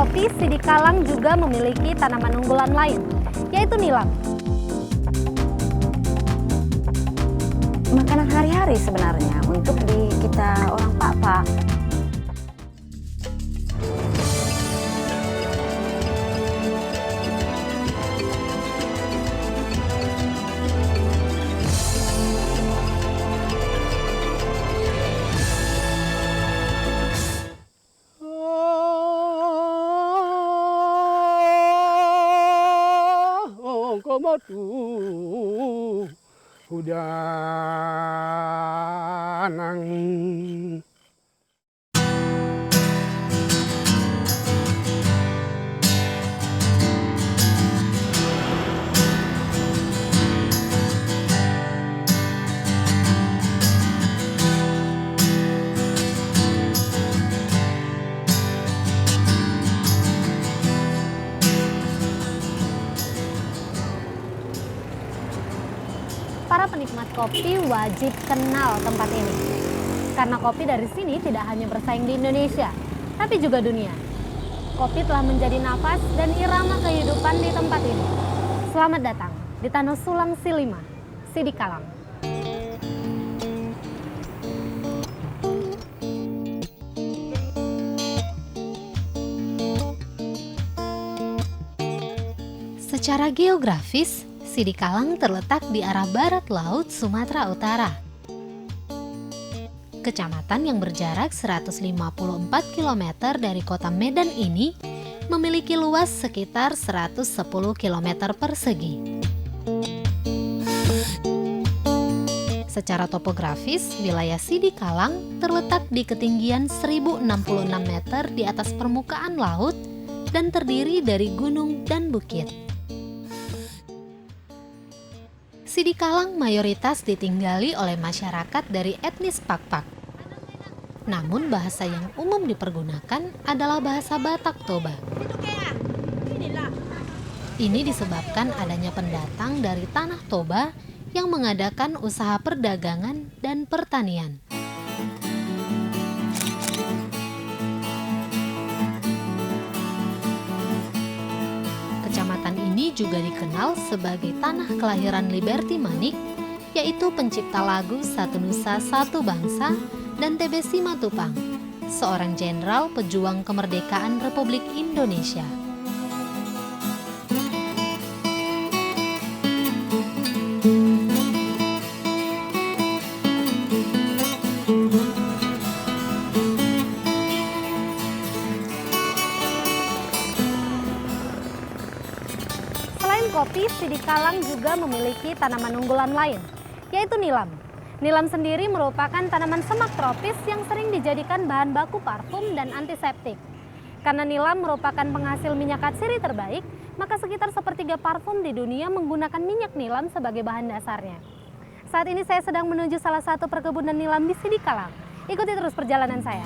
kopi, Sidikalang juga memiliki tanaman unggulan lain, yaitu nilam. Makanan hari-hari sebenarnya untuk di kita orang Papa. Hudanang Para penikmat kopi wajib kenal tempat ini. Karena kopi dari sini tidak hanya bersaing di Indonesia, tapi juga dunia. Kopi telah menjadi nafas dan irama kehidupan di tempat ini. Selamat datang di Tanah Sulang Silima, Sidikalang. Secara geografis, Sidikalang terletak di arah barat laut Sumatera Utara. Kecamatan yang berjarak 154 km dari kota Medan ini memiliki luas sekitar 110 km persegi. Secara topografis, wilayah Sidikalang terletak di ketinggian 1066 meter di atas permukaan laut dan terdiri dari gunung dan bukit. Sidikalang mayoritas ditinggali oleh masyarakat dari etnis Pakpak. Namun bahasa yang umum dipergunakan adalah bahasa Batak Toba. Ini disebabkan adanya pendatang dari tanah Toba yang mengadakan usaha perdagangan dan pertanian. Kecamatan ini juga dikenal sebagai tanah kelahiran Liberty Manik, yaitu pencipta lagu Satu Nusa Satu Bangsa, dan TB Simatupang, seorang jenderal pejuang kemerdekaan Republik Indonesia. Kopi, Sidikalang juga memiliki tanaman unggulan lain, yaitu nilam. Nilam sendiri merupakan tanaman semak tropis yang sering dijadikan bahan baku parfum dan antiseptik. Karena nilam merupakan penghasil minyak atsiri terbaik, maka sekitar sepertiga parfum di dunia menggunakan minyak nilam sebagai bahan dasarnya. Saat ini saya sedang menuju salah satu perkebunan nilam di Sidikalang. Ikuti terus perjalanan saya.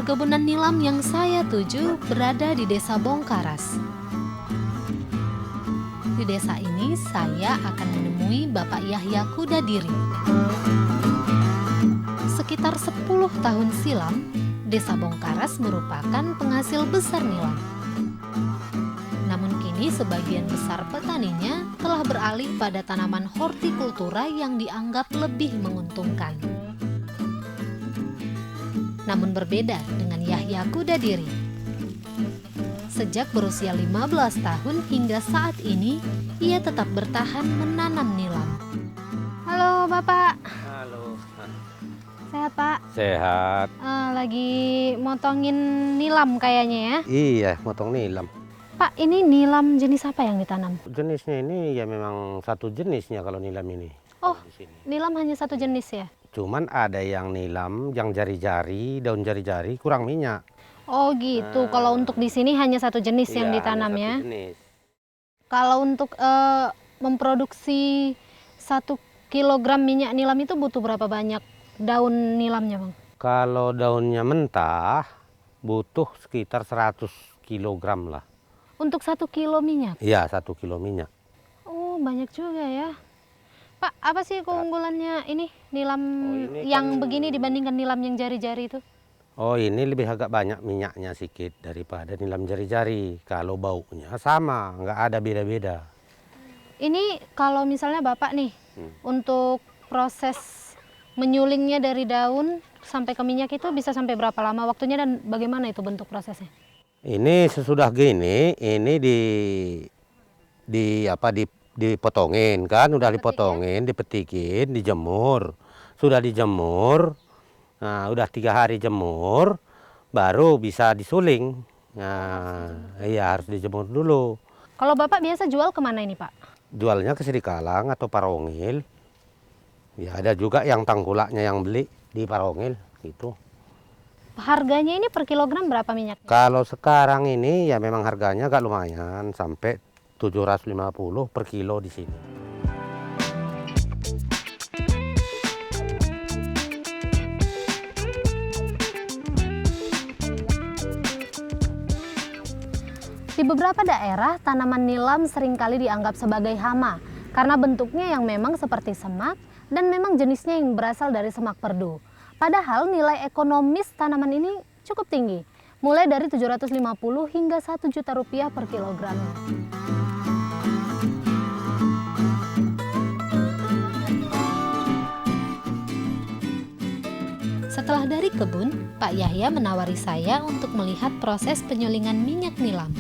Perkebunan nilam yang saya tuju berada di Desa Bongkaras. Di desa ini saya akan menemui Bapak Yahya Kudadiri. Sekitar 10 tahun silam, Desa Bongkaras merupakan penghasil besar nilam. Namun kini sebagian besar petaninya telah beralih pada tanaman hortikultura yang dianggap lebih menguntungkan. Namun berbeda dengan Yahya Kudadiri. Sejak berusia 15 tahun hingga saat ini, ia tetap bertahan menanam nilam. Halo Bapak. Halo. Sehat Pak? Sehat. Lagi motongin nilam kayaknya ya? Iya, motong nilam. Pak, ini nilam jenis apa yang ditanam? Jenisnya ini ya memang satu jenisnya kalau nilam ini. Oh, Di sini. nilam hanya satu jenis ya? Cuman ada yang nilam, yang jari-jari, daun jari-jari kurang minyak. Oh gitu, kalau untuk di sini hanya satu jenis yang Iya, ditanam hanya ya? satu jenis. Kalau untuk memproduksi 1 kilogram minyak nilam itu butuh berapa banyak daun nilamnya Bang? Kalau daunnya mentah, butuh sekitar 100 kilogram lah. Untuk 1 kilo minyak? Iya, 1 kilo minyak. Oh banyak juga ya. Pak, apa sih keunggulannya ini nilam ini yang kan- begini dibandingkan nilam yang jari-jari itu? Oh, ini lebih agak banyak minyaknya sedikit daripada nilam jari-jari. Kalau baunya sama, nggak ada beda-beda. Ini kalau misalnya Bapak nih, untuk proses menyulingnya dari daun sampai ke minyak itu bisa sampai berapa lama waktunya dan bagaimana itu bentuk prosesnya? Ini sesudah gini, ini dipotongin kan, udah dipotongin, dipetikin, dijemur. Sudah dijemur, nah udah 3 hari jemur, baru bisa disuling. Nah, iya harus dijemur dulu. Kalau Bapak biasa jual kemana ini Pak? Jualnya ke Sidikalang atau Parongil. Ya ada juga yang tangkulaknya yang beli di Parongil gitu. Harganya ini per kilogram berapa minyak? Kalau sekarang ini ya memang harganya agak lumayan sampai 750 per kilo di sini. Di beberapa daerah, tanaman nilam seringkali dianggap sebagai hama karena bentuknya yang memang seperti semak dan memang jenisnya yang berasal dari semak perdu. Padahal nilai ekonomis tanaman ini cukup tinggi, mulai dari 750 hingga 1 juta rupiah per kilogramnya. Setelah dari kebun, Pak Yahya menawari saya untuk melihat proses penyulingan minyak nilam.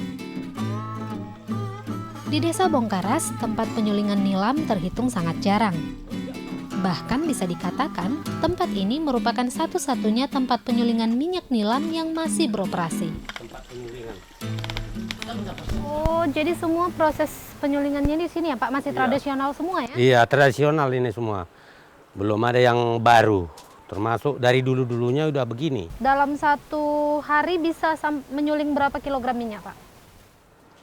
Di Desa Bongkaras, tempat penyulingan nilam terhitung sangat jarang. Bahkan bisa dikatakan, tempat ini merupakan satu-satunya tempat penyulingan minyak nilam yang masih beroperasi. Oh, jadi semua proses penyulingannya di sini ya Pak? Masih tradisional semua ya? Iya, tradisional ini semua. Belum ada yang baru. Termasuk dari dulu-dulunya udah begini. Dalam satu hari bisa menyuling berapa kilogram minyak Pak?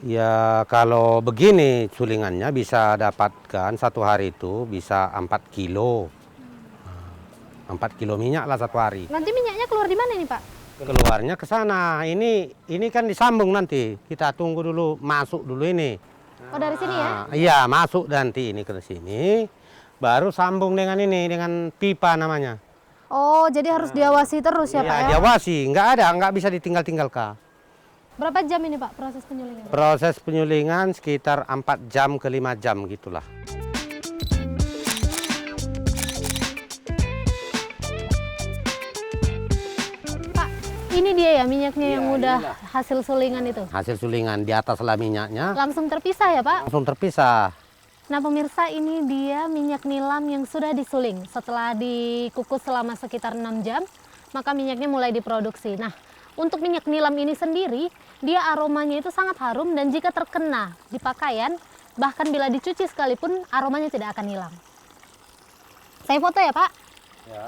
Ya kalau begini sulingannya bisa dapatkan satu hari itu bisa 4 kilo. 4 kilo minyak lah satu hari. Nanti minyaknya keluar di mana ini Pak? Keluarnya ke sana. Ini kan disambung nanti. Kita tunggu dulu, masuk dulu ini. Oh dari sini ya? Iya, masuk nanti ini ke sini. Baru sambung dengan ini, dengan pipa namanya. Oh jadi harus diawasi terus ya Pak ya? Diawasi, nggak bisa ditinggal-tinggalkan. Berapa jam ini Pak proses penyulingan? Proses penyulingan sekitar 4 jam ke 5 jam gitulah. Pak, ini dia ya minyaknya yang Iya, udah inilah. hasil sulingan itu? Hasil sulingan di atas lah minyaknya, Langsung terpisah ya Pak? langsung terpisah. Nah pemirsa, ini dia minyak nilam yang sudah disuling. Setelah dikukus selama sekitar 6 jam, maka minyaknya mulai diproduksi. Nah, untuk minyak nilam ini sendiri, dia aromanya itu sangat harum dan jika terkena di pakaian, bahkan bila dicuci sekalipun, aromanya tidak akan hilang. Saya foto ya Pak? Ya.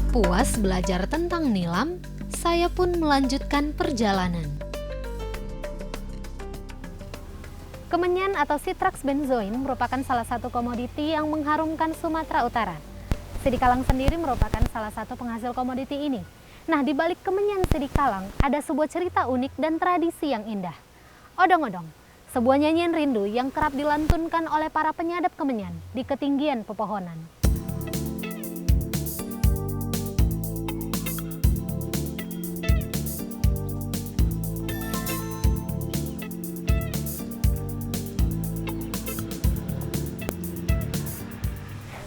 Puas belajar tentang nilam, saya pun melanjutkan perjalanan. Kemenyan atau Citrax benzoin merupakan salah satu komoditi yang mengharumkan Sumatera Utara. Sidikalang sendiri merupakan salah satu penghasil komoditi ini. Nah, di balik kemenyan Sidikalang ada sebuah cerita unik dan tradisi yang indah. Odong-odong, sebuah nyanyian rindu yang kerap dilantunkan oleh para penyadap kemenyan di ketinggian pepohonan.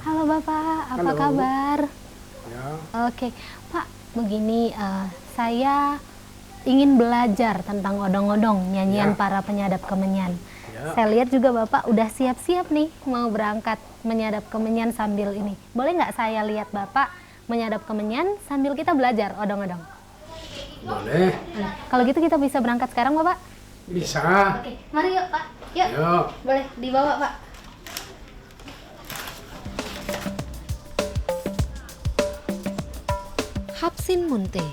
Halo Bapak, apa Halo. kabar? Ya, Oke, Pak, begini, saya ingin belajar tentang odong-odong, nyanyian Ya. para penyadap kemenyan. ya. Saya lihat juga Bapak udah siap-siap nih mau berangkat menyadap kemenyan sambil ini. Boleh nggak saya lihat Bapak menyadap kemenyan sambil kita belajar odong-odong? Boleh, Nah, kalau gitu kita bisa berangkat sekarang Bapak? bisa. Oke, mari yuk Pak. Yuk, Yuk. boleh dibawa Pak. Hapsin Munte,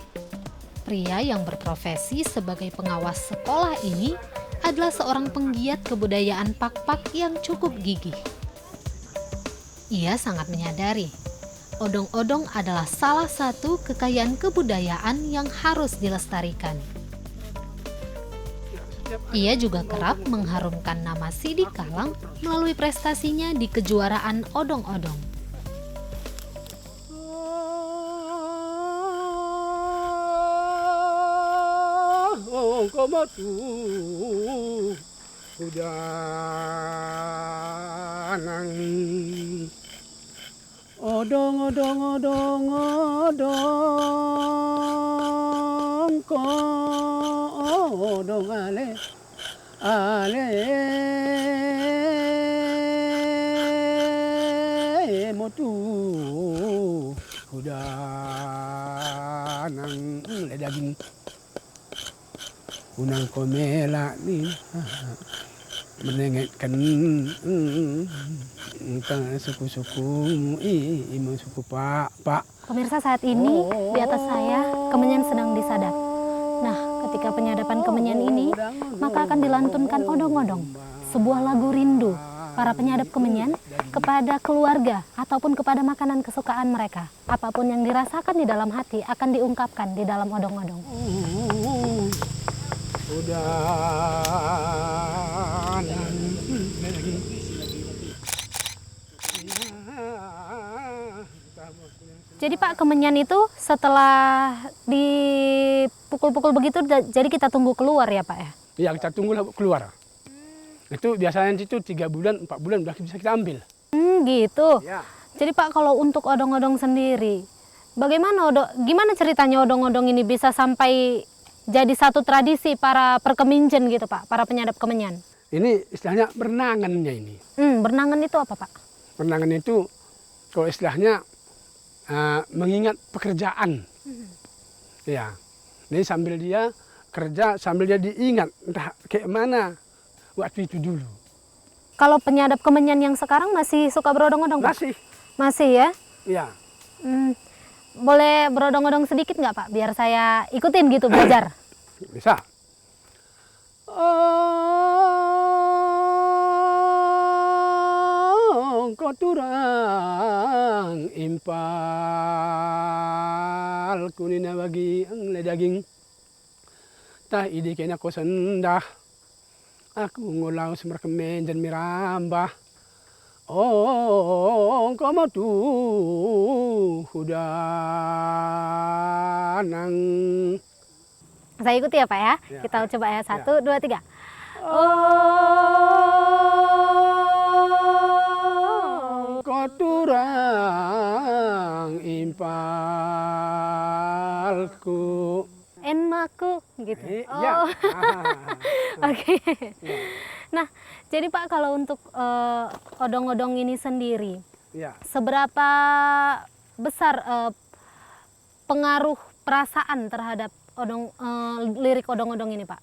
pria yang berprofesi sebagai pengawas sekolah ini adalah seorang penggiat kebudayaan Pak-Pak yang cukup gigih. Ia sangat menyadari Odong-odong adalah salah satu kekayaan kebudayaan yang harus dilestarikan. Ia juga kerap mengharumkan nama Sidi Kalang melalui prestasinya di kejuaraan odong-odong. Odong odong odong odong ko odong ale ale motu udah nang daging unang komela ni menengetkan suku-suku imo suku pak. Pemirsa, saat ini di atas saya kemenyan sedang disadap. Nah, ketika penyadapan kemenyan ini, maka akan dilantunkan odong-odong, sebuah lagu rindu para penyadap kemenyan kepada keluarga ataupun kepada makanan kesukaan mereka. Apapun yang dirasakan di dalam hati akan diungkapkan di dalam odong-odong. Jadi Pak, kemenyan itu setelah dipukul-pukul begitu, jadi kita tunggu keluar ya Pak ya? Ya, kita tunggu keluar. Itu biasanya itu 3 bulan, 4 bulan udah bisa kita ambil. Gitu. Ya. Jadi Pak, kalau untuk odong-odong sendiri, bagaimana gimana ceritanya odong-odong ini bisa sampai jadi satu tradisi para perkeminjen gitu Pak, para penyadap kemenyan? Ini istilahnya bernangannya ini. Bernangan itu apa Pak? Bernangan itu kalau istilahnya mengingat pekerjaan. Ya. Jadi sambil dia kerja, sambil dia diingat entah kayak mana waktu itu dulu. Kalau penyadap kemenyan yang sekarang masih suka berodong-odong Pak? Masih. Masih ya? Ya. Boleh berodong-odong sedikit nggak Pak? Biar saya ikutin gitu belajar. Bisa. Koturang impal kunina bagi ang ledaging tah idi kena ko sendah aku ngulau semerkemen dan mirambah kamu tuh udah nang. Saya ikuti ya Pak ya. Ya. Kita coba ya. 1, 2, 3. Koturang impalku Enmaku gitu. Ya. Oke. Nah, jadi Pak, kalau untuk odong-odong ini sendiri, Ya. seberapa besar pengaruh perasaan terhadap lirik odong-odong ini Pak?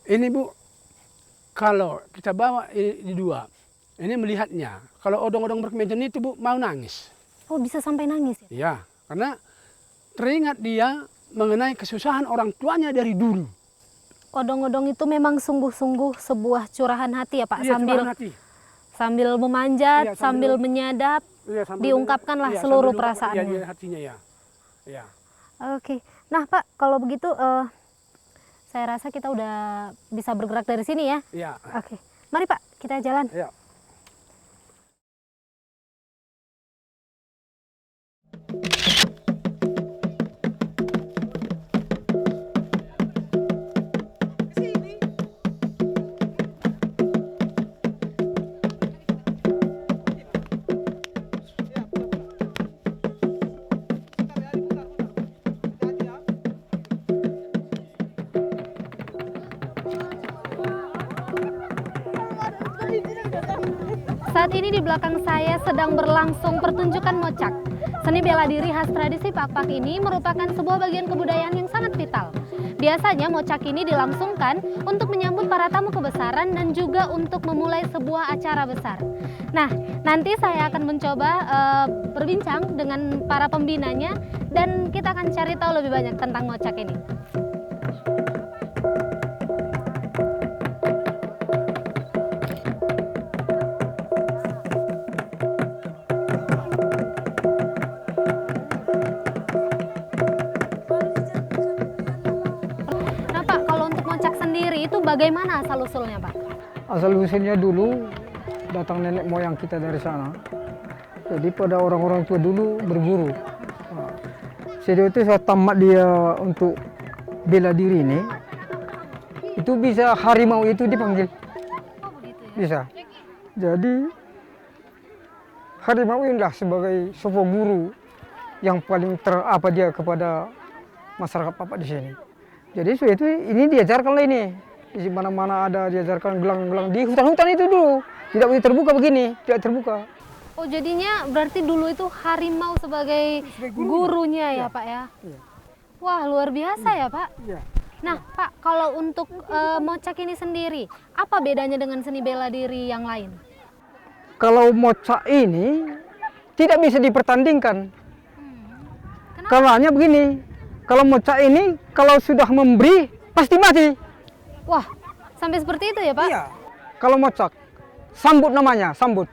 Ini Bu, kalau kita bawa ini di dua, ini melihatnya. Kalau odong-odong berkemeja itu Bu mau nangis. Oh, bisa sampai nangis ya? Ya, karena teringat dia mengenai kesusahan orang tuanya dari dulu. Odong-odong itu memang sungguh-sungguh sebuah curahan hati ya Pak, Iya, sambil curahan hati. sambil memanjat, Iya, sambil menyadap, Iya, sambil- diungkapkanlah iya, seluruh sambil diungkapkan, perasaannya. iya, hatinya ya. Ya. Oke. Nah Pak, kalau begitu saya rasa kita udah bisa bergerak dari sini ya. Ya. Oke. Mari Pak, kita jalan. Ya. Saat ini di belakang saya sedang berlangsung pertunjukan mocak. Seni bela diri khas tradisi Pak-Pak ini merupakan sebuah bagian kebudayaan yang sangat vital. Biasanya mocak ini dilangsungkan untuk menyambut para tamu kebesaran dan juga untuk memulai sebuah acara besar. Nah, nanti saya akan mencoba berbincang dengan para pembinanya dan kita akan cari tahu lebih banyak tentang mocak ini. bagaimana asal-usulnya, Pak? Asal-usulnya dulu datang nenek moyang kita dari sana. Jadi pada orang-orang tua dulu berburu. Jadi itu saya tamat dia untuk bela diri ini. Itu bisa harimau itu dipanggil. Bisa. Jadi harimau inilah sebagai sebuah guru yang paling terapa dia kepada masyarakat Papak di sini. Jadi itu ini diajarkan lah ini. Di mana-mana ada diajarkan gelang-gelang di hutan-hutan itu dulu. Tidak boleh terbuka begini, tidak terbuka. Oh, jadinya berarti dulu itu harimau sebagai gurunya ya, Pak ya? Iya. Wah, luar biasa ya, Pak. Iya. Nah, Pak, kalau untuk mocak ini sendiri, apa bedanya dengan seni bela diri yang lain? Kalau mocak ini tidak bisa dipertandingkan. Karena begini, kalau mocak ini kalau sudah memberi pasti mati. Wah, sampai seperti itu ya, Pak? Iya. Kalau mocak, sambut namanya, sambut.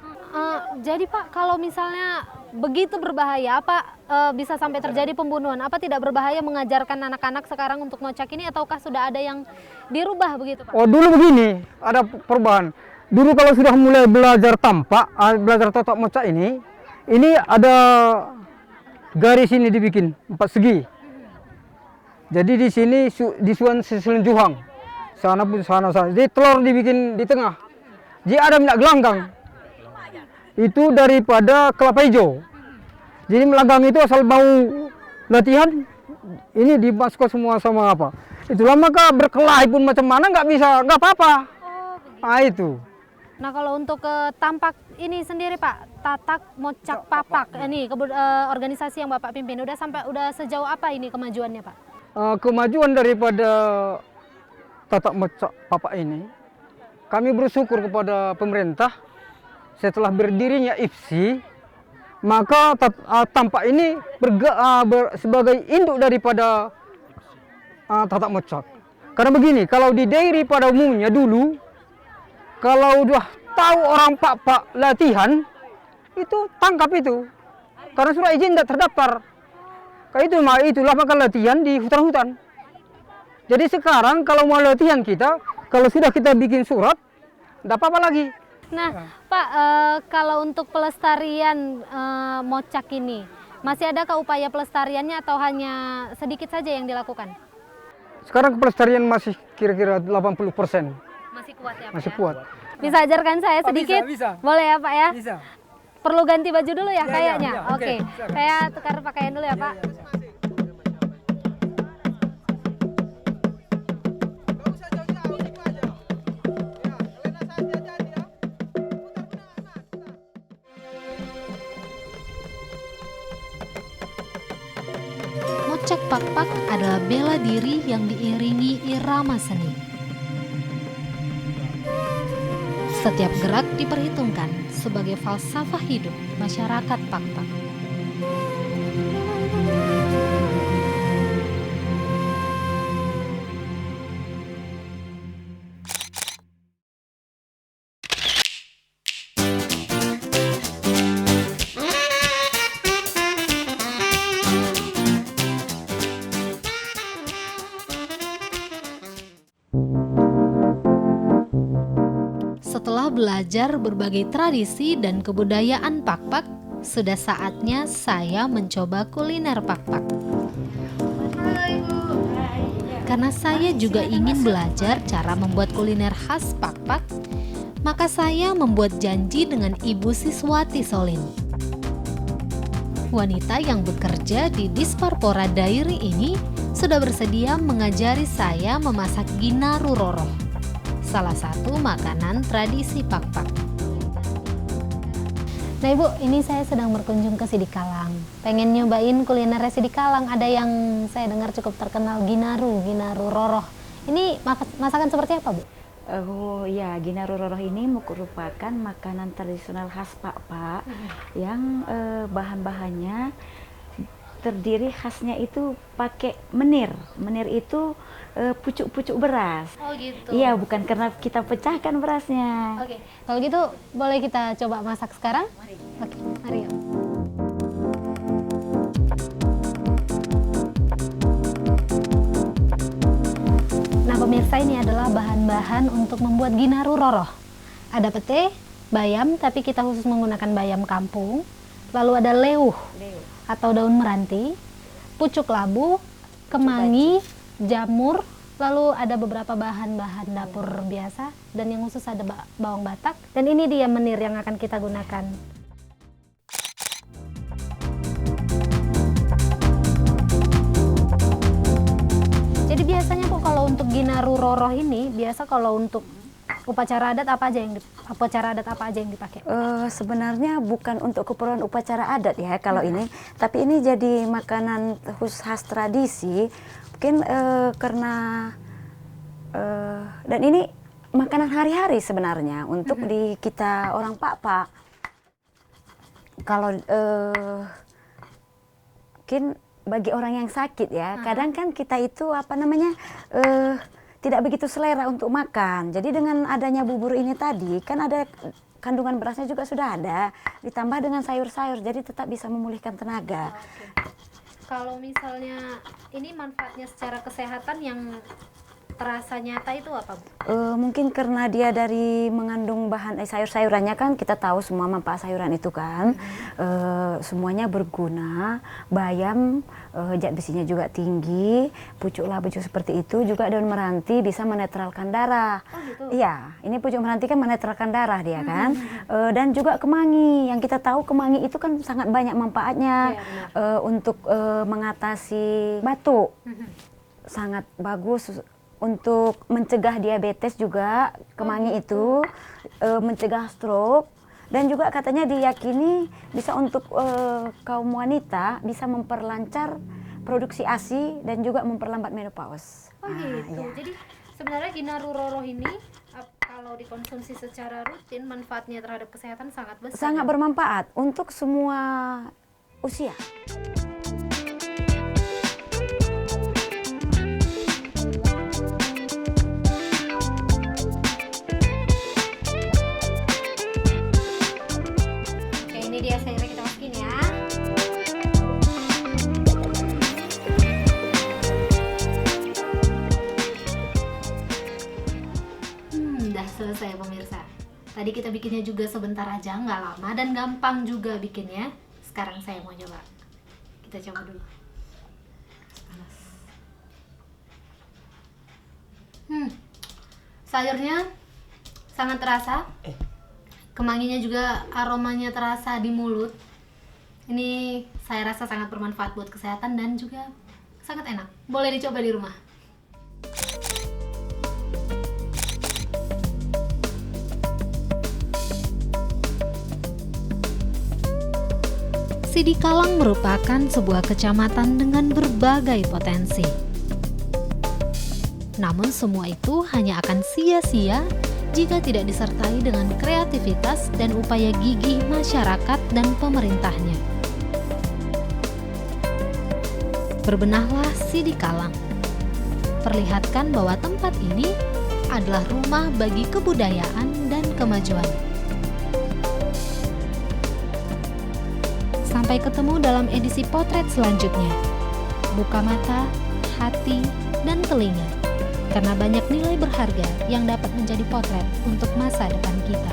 Jadi Pak, kalau misalnya begitu berbahaya, apa bisa sampai terjadi pembunuhan? Apa tidak berbahaya mengajarkan anak-anak sekarang untuk mocak ini, ataukah sudah ada yang dirubah begitu, Pak? Oh, dulu begini, ada perubahan. Dulu kalau sudah mulai belajar tampak, belajar tatak mocak ini ada garis ini dibikin 4 segi. Jadi di sini disuan selenjuhang, sana pun sana. Jadi telur dibikin di tengah. Jadi ada minyak gelanggang. Itu daripada kelapa hijau. Jadi melanggang itu asal mau latihan, ini dimasukkan semua sama apa. Itulah maka berkelahi pun macam mana nggak bisa, nggak apa-apa. Nah itu. Nah, kalau untuk tampak ini sendiri Pak, Tatak Mocak Papak, ini organisasi yang Bapak pimpin, udah sejauh apa ini kemajuannya, Pak? Kemajuan daripada Tatak Mocak Papak ini, kami bersyukur kepada pemerintah. Setelah berdirinya IPSI, maka tampak ini sebagai induk daripada tatak mocak. Karena begini, kalau di daerah pada umumnya dulu, kalau udah tahu orang Papak latihan, itu tangkap itu. Karena surat izin tidak terdaftar. Karena itulah maka latihan di hutan-hutan. Jadi sekarang kalau mau latihan kita, kalau sudah kita bikin surat, tidak apa-apa lagi. Nah, Pak, kalau untuk pelestarian mocak ini, masih adakah upaya pelestariannya atau hanya sedikit saja yang dilakukan? Sekarang pelestarian masih kira-kira 80%. Masih kuat ya, Pak? Masih Ya? kuat. Bisa ajarkan saya sedikit? Bisa. Boleh ya, Pak ya? Bisa. Perlu ganti baju dulu ya, kayaknya? iya. Oke, saya tukar pakaian dulu ya, Pak. Mocak Pakpak adalah bela diri yang diiringi irama seni. Setiap gerak diperhitungkan sebagai falsafah hidup masyarakat Pakpak. Setelah belajar berbagai tradisi dan kebudayaan Pakpak, sudah saatnya saya mencoba kuliner Pakpak. Karena saya juga ingin belajar cara membuat kuliner khas Pakpak, maka saya membuat janji dengan Ibu Siswati Solin. Wanita yang bekerja di Disparpora Dairy ini sudah bersedia mengajari saya memasak ginaru roroh, salah satu makanan tradisi Pakpak. Nah Ibu, ini saya sedang berkunjung ke Sidikalang. Pengen nyobain kuliner Sidikalang. Ada yang saya dengar cukup terkenal, ginaru roroh. Ini masakan seperti apa, Bu? Oh ya, ginaru roroh ini merupakan makanan tradisional khas Pakpak yang bahan-bahannya terdiri khasnya itu pakai menir. Menir itu pucuk-pucuk beras. Oh gitu. Iya, bukan karena kita pecahkan berasnya. Oke, kalau gitu boleh kita coba masak sekarang? Mari. Oke, mari yuk. Nah pemirsa, pemirsa, ini adalah bahan-bahan untuk membuat ginaru roroh. Ada pete, bayam, tapi kita khusus menggunakan bayam kampung. Lalu ada leuh atau daun meranti, pucuk labu, kemangi, jamur, lalu ada beberapa bahan-bahan dapur biasa, dan yang khusus ada bawang batak. Dan ini dia menir yang akan kita gunakan. Jadi biasanya kok kalau untuk ginaru roroh ini, biasa kalau untuk upacara adat apa aja yang dipakai? Sebenarnya bukan untuk keperluan upacara adat ya kalau ini, tapi ini jadi makanan khusus khas tradisi. Mungkin karena dan ini makanan hari-hari sebenarnya untuk di kita orang Pak. Kalau mungkin bagi orang yang sakit ya, kadang kan kita itu tidak begitu selera untuk makan. Jadi dengan adanya bubur ini tadi, kan ada kandungan berasnya juga sudah ada, ditambah dengan sayur-sayur, jadi tetap bisa memulihkan tenaga. Kalau misalnya ini manfaatnya secara kesehatan yang terasa nyata itu apa, Bu? Mungkin karena dia dari mengandung bahan sayur-sayurannya, kan kita tahu semua manfaat sayuran itu kan, semuanya berguna. Bayam zat besinya juga tinggi, pucuk labu seperti itu, juga daun meranti bisa menetralkan darah. Oh gitu? Iya, ini pucuk meranti kan menetralkan darah dia kan. Dan juga kemangi, yang kita tahu kemangi itu kan sangat banyak manfaatnya untuk mengatasi batuk. Sangat bagus untuk mencegah diabetes juga, kemangi itu mencegah stroke, dan juga katanya diyakini bisa untuk kaum wanita bisa memperlancar produksi ASI dan juga memperlambat menopause. Oh gitu. Iya. Jadi sebenarnya ginaru roroh ini kalau dikonsumsi secara rutin, manfaatnya terhadap kesehatan sangat besar. Sangat bermanfaat untuk semua usia. Dia sayurnya kita masukin ya. Udah selesai pemirsa. Tadi kita bikinnya juga sebentar aja, nggak lama dan gampang juga bikinnya. Sekarang saya mau coba. Kita coba dulu. Panas. Sayurnya sangat terasa. Kemanginya juga aromanya terasa di mulut. Ini saya rasa sangat bermanfaat buat kesehatan dan juga sangat enak. Boleh dicoba di rumah. Sidikalang merupakan sebuah kecamatan dengan berbagai potensi. Namun semua itu hanya akan sia-sia jika tidak disertai dengan kreativitas dan upaya gigih masyarakat dan pemerintahnya. Berbenahlah Sidikalang. Perlihatkan bahwa tempat ini adalah rumah bagi kebudayaan dan kemajuan. Sampai ketemu dalam edisi potret selanjutnya. Buka mata, hati, dan telinga. Karena banyak nilai berharga yang dapat menjadi potret untuk masa depan kita.